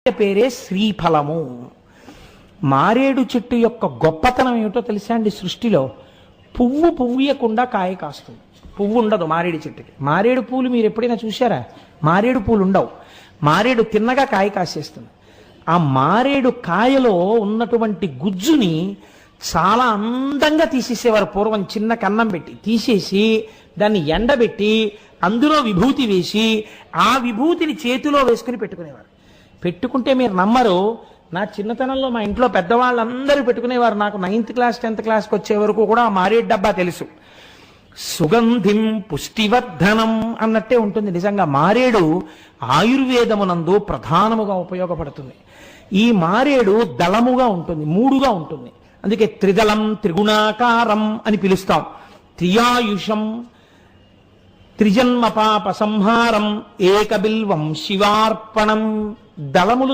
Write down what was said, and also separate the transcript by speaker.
Speaker 1: పేరే శ్రీఫలము. మారేడు చెట్టు యొక్క గొప్పతనం ఏమిటో తెలుసా అండి? సృష్టిలో పువ్వు పువ్వుయకుండా కాయ కాస్తుంది. పువ్వు ఉండదు మారేడు చెట్టుకి. మారేడు పూలు మీరు ఎప్పుడైనా చూసారా? మారేడు పూలు ఉండవు. మారేడు తిన్నగా కాయ కాసేస్తుంది. ఆ మారేడు కాయలో ఉన్నటువంటి గుజ్జుని చాలా అందంగా తీసేసేవారు పూర్వం. చిన్న కన్నం పెట్టి తీసేసి దాన్ని ఎండబెట్టి అందులో విభూతి వేసి ఆ విభూతిని చేతిలో వేసుకుని పెట్టుకునేవారు. పెట్టుకుంటే మీరు నమ్మరు, నా చిన్నతనంలో మా ఇంట్లో పెద్దవాళ్ళందరూ పెట్టుకునేవారు. నాకు 9th క్లాస్ 10th క్లాస్కి వచ్చే వరకు కూడా ఆ మారేడు డబ్బా తెలుసు. సుగంధిం పుష్టివర్ధనం అన్నట్టే ఉంటుంది. నిజంగా మారేడు ఆయుర్వేదమునందు ప్రధానముగా ఉపయోగపడుతుంది. ఈ మారేడు దళముగా ఉంటుంది, మూడుగా ఉంటుంది. అందుకే త్రిదళం త్రిగుణాకారం అని పిలుస్తాం. త్రియాయుషం త్రిజన్మ పాప సంహారం ఏకబిల్వం శివార్పణం. దళములు